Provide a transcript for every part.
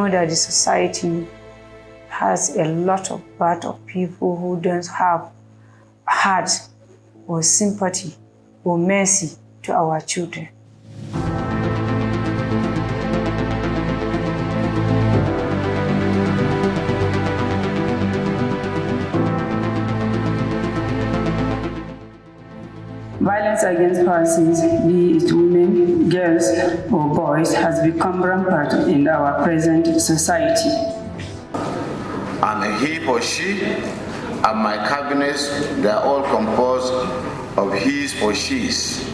know that the society has a lot of part of people who don't have heart or sympathy or mercy to our children. Violence against persons, be it women, girls, or boys, has become rampant in our present society. And he or she and my cabinets, they are all composed of his or she's.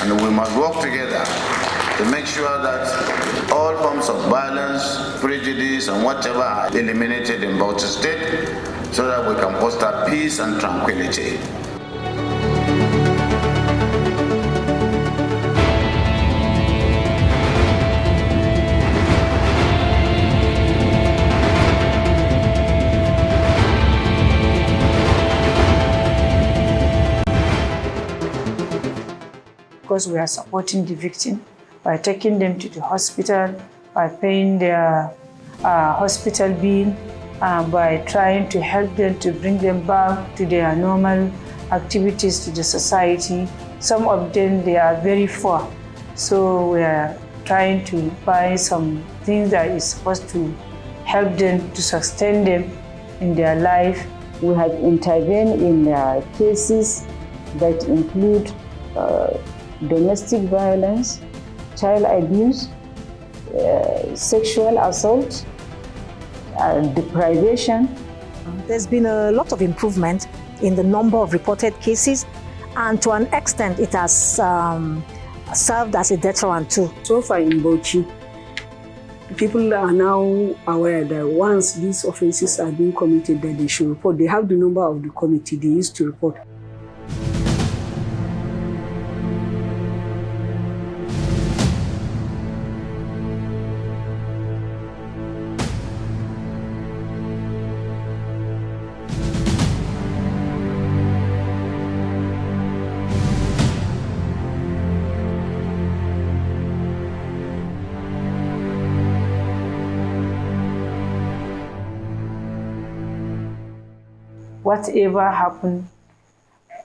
And we must work together to make sure that all forms of violence, prejudice, and whatever are eliminated in Bauchi State so that we can foster peace and tranquility. Because we are supporting the victim by taking them to the hospital, by paying their hospital bill, by trying to help them to bring them back to their normal activities to the society. Some of them, they are very poor. So we are trying to buy some things that is supposed to help them to sustain them in their life. We have intervened in cases that include domestic violence, child abuse, sexual assault, deprivation. There's been a lot of improvement in the number of reported cases, and to an extent it has served as a deterrent too. So far in Bauchi, people are now aware that once these offenses are being committed, that they should report. They have the number of the committee they used to report. Whatever happened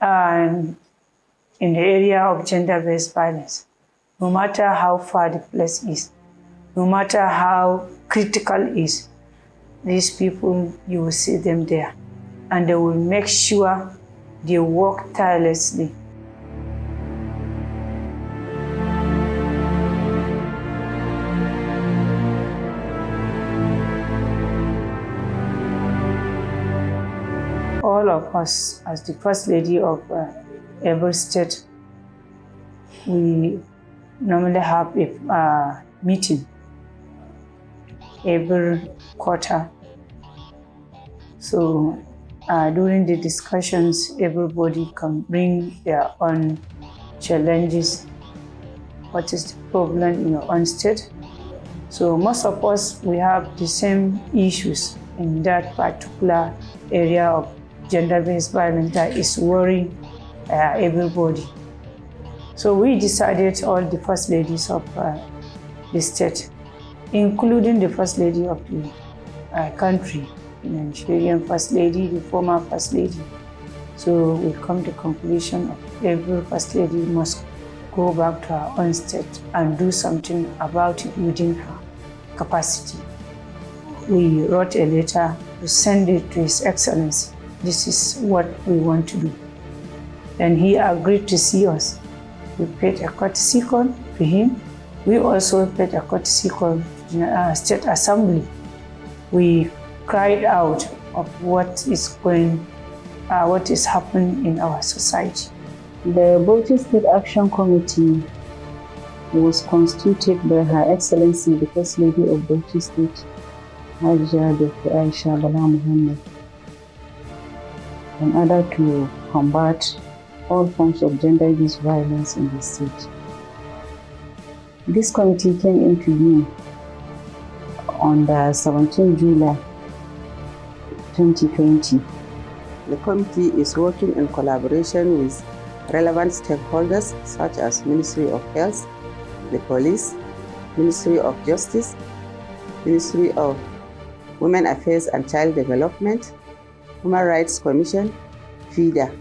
in the area of gender-based violence, no matter how far the place is, no matter how critical it is, these people, you will see them there, and they will make sure they work tirelessly. All of us, as the First Lady of every state, we normally have a meeting every quarter. So during the discussions, everybody can bring their own challenges. What is the problem in your own state? So most of us, we have the same issues in that particular area of gender-based violence that is worrying everybody. So we decided, all the First Ladies of the state, including the First Lady of the country, the Nigerian First Lady, the former First Lady. So we come to the conclusion of every First Lady must go back to her own state and do something about it within her capacity. We wrote a letter to send it to His Excellency. This is what we want to do. And he agreed to see us. We paid a courtesy call to him. We also paid a courtesy call to the State Assembly. We cried out of what is happening in our society. The Bauchi State Action Committee was constituted by Her Excellency the First Lady of Bauchi State, Hajia Dr. Aisha Bala Muhammad, in order to combat all forms of gender-based violence in the state. This committee came into being on the 17th July 2020. The committee is working in collaboration with relevant stakeholders such as Ministry of Health, the Police, Ministry of Justice, Ministry of Women Affairs and Child Development, Human Rights Commission, FIDA,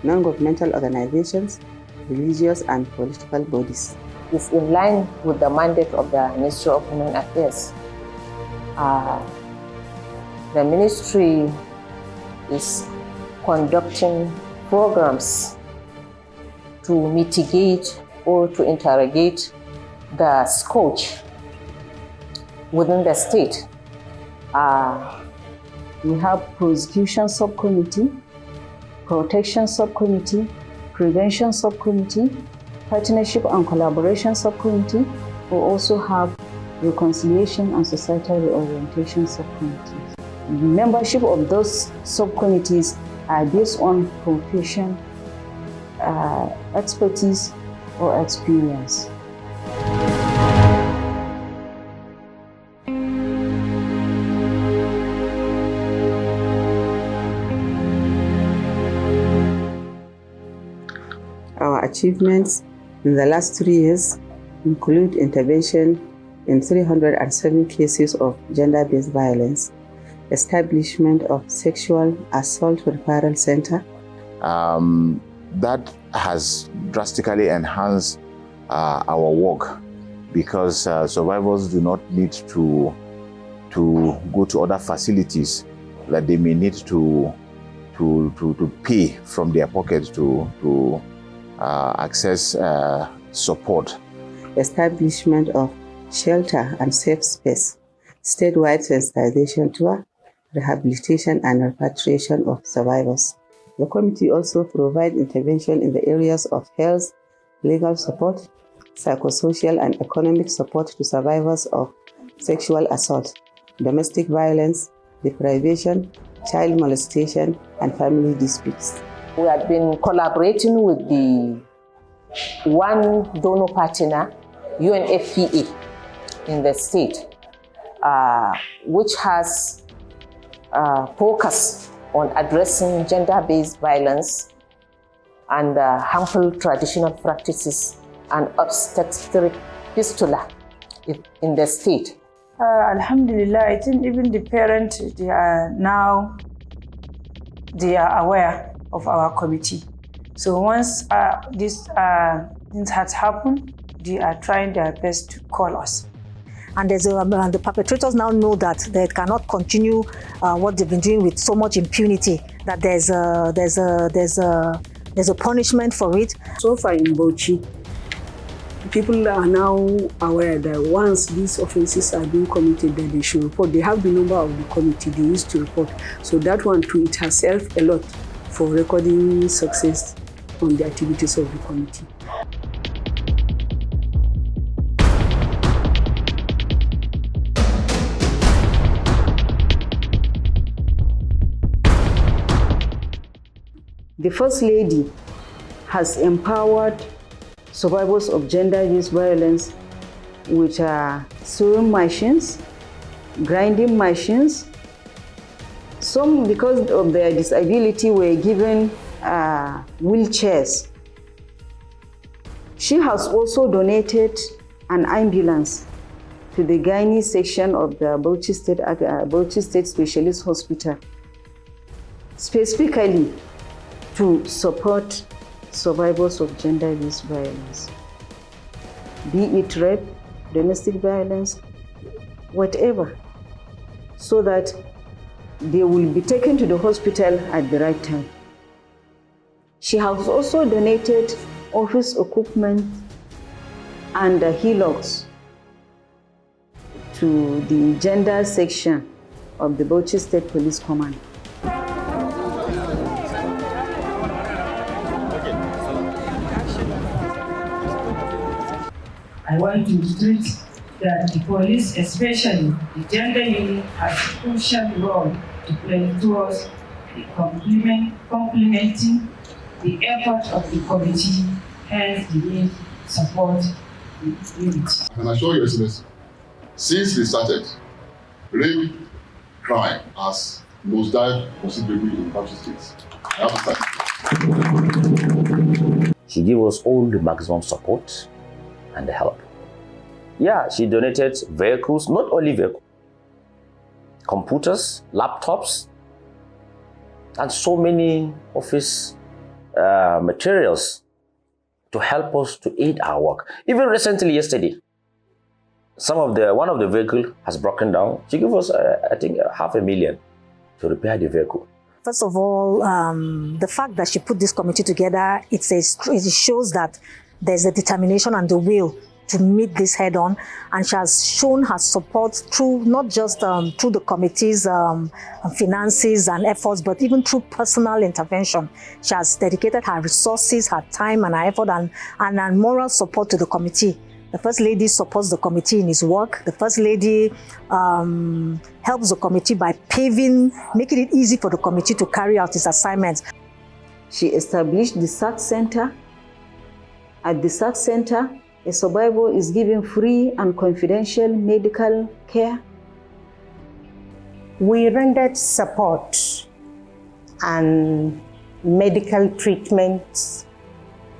non-governmental organizations, religious and political bodies. It's in line with the mandate of the Ministry of Women Affairs. The ministry is conducting programs to mitigate or to interrogate the scourge within the state. We have prosecution subcommittee, protection subcommittee, prevention subcommittee, partnership and collaboration subcommittee. We also have reconciliation and societal reorientation subcommittees. The membership of those subcommittees are based on profession, expertise, or experience. Our achievements in the last 3 years include intervention in 307 cases of gender-based violence, establishment of sexual assault referral center. That has drastically enhanced our work because survivors do not need to go to other facilities that they may need to pay from their pocket to access support. Establishment of shelter and safe space, statewide sensitization tour, rehabilitation and repatriation of survivors. The committee also provides intervention in the areas of health, legal support, psychosocial and economic support to survivors of sexual assault, domestic violence, deprivation, child molestation, and family disputes. We have been collaborating with the one donor partner, UNFPA, in the state, which has focus on addressing gender-based violence and harmful traditional practices and obstetric fistula in the state. Alhamdulillah, I think even the parents, they are aware of our committee. So once these things had happened, they are trying their best to call us. And the perpetrators now know that they cannot continue what they've been doing with so much impunity, that there's a punishment for it. So far in Bauchi, people are now aware that once these offenses are being committed, that they should report. They have the number of the committee they used to report. So that one too, it has helped a lot for recording success on the activities of the committee. The First Lady has empowered survivors of gender-based violence with sewing machines, grinding machines. Some, because of their disability, were given wheelchairs. She has also donated an ambulance to the gynae section of the Bauchi State Specialist Hospital, specifically to support survivors of gender-based violence, be it rape, domestic violence, whatever, so that they will be taken to the hospital at the right time. She has also donated office equipment and hillocks to the gender section of the Bauchi State Police Command. I want to state that the police, especially the gender unit, has a crucial role to play towards complementing the effort of the committee, hence the need to support the unit. I can assure Your Excellency, since they started, rape crime has nosedived considerably in Bauchi State. She gave us all the maximum support and the help. Yeah, she donated vehicles, not only vehicles, computers, laptops, and so many office materials to help us to aid our work. Even recently, yesterday, one of the vehicle has broken down. She gave us, I think, $500,000 to repair the vehicle. First of all, the fact that she put this committee together, it shows that there's a determination and the will to meet this head on, and she has shown her support through not just through the committee's finances and efforts, but even through personal intervention. She has dedicated her resources, her time, and her effort, and moral support to the committee. The First Lady supports the committee in its work. The First Lady helps the committee by making it easy for the committee to carry out its assignments. She established the SAC Center. At the SAC Center, a survivor is given free and confidential medical care. We rendered support and medical treatment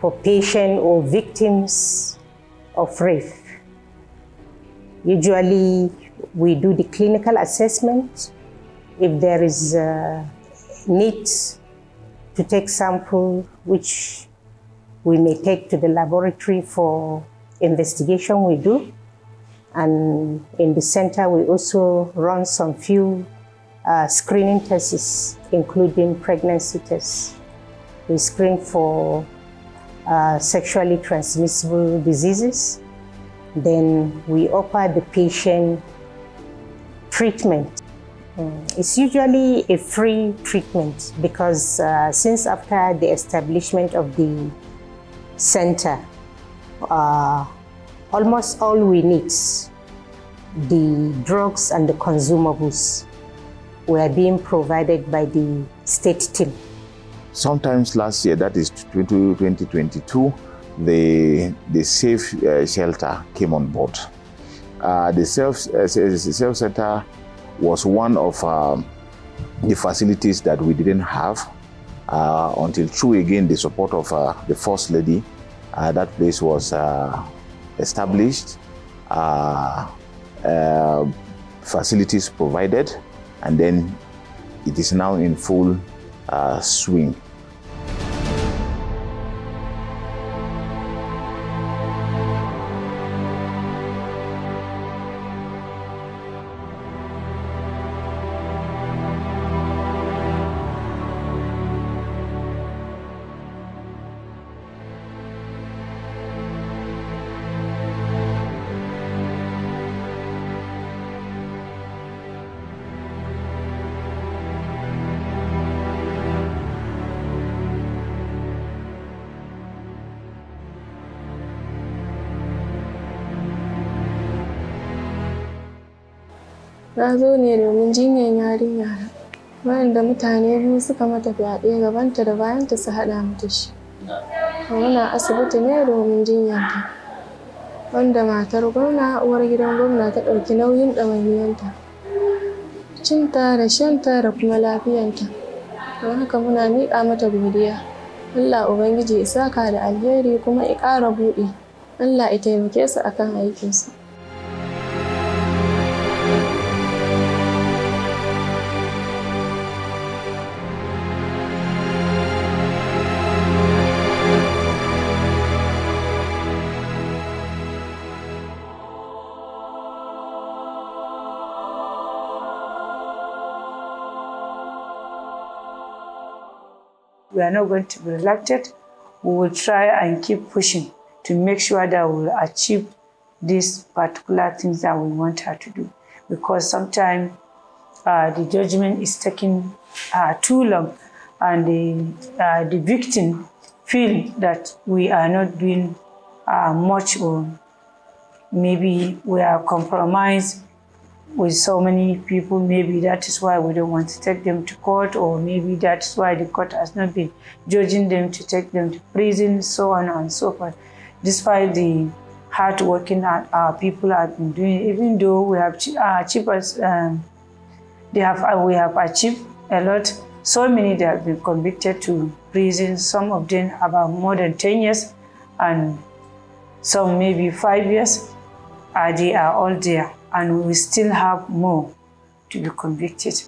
for patients or victims of rape. Usually, we do the clinical assessment. If there is a need to take sample, which we may take to the laboratory for investigation, we do. And in the center, we also run some few screening tests, including pregnancy tests. We screen for sexually transmissible diseases. Then we offer the patient treatment. It's usually a free treatment because since after the establishment of the center, almost all we need, the drugs and the consumables, were being provided by the state team. Sometimes last year, that is 2022, the Safe Shelter came on board. The Safe Center was one of the facilities that we didn't have until through again the support of the First Lady. That place was established, facilities provided, and then it is now in full swing. Na zo ne domin jinyar yarinya bayan da mutane biyu suka mata fyaɗe gabanta da bayanta su haɗa mata shi. Muna asibiti ne domin jinyarta, wanda matar gwamna, uwar gidan gwamna, ta ɗauki nauyin ɗawainiyarta, cinta da shanta da kuma lafiyanta. Don haka muna miƙa mata godiya. Allah Ubangiji ya saka da alheri kuma ya ƙara buɗe. Allah ya taimake su akan aikinsu. We are not going to be reluctant. We will try and keep pushing to make sure that we will achieve these particular things that we want her to do. Because sometimes the judgment is taking too long, and the victim feel that we are not doing much, or maybe we are compromised with so many people. Maybe that is why we don't want to take them to court, or maybe that's why the court has not been judging them to take them to prison, so on and so forth. Despite the hard working our people have been doing, even though we have achieved we have achieved a lot. So many that have been convicted to prison, some of them about more than 10 years, and some maybe 5 years. They are all there, and we still have more to be convicted.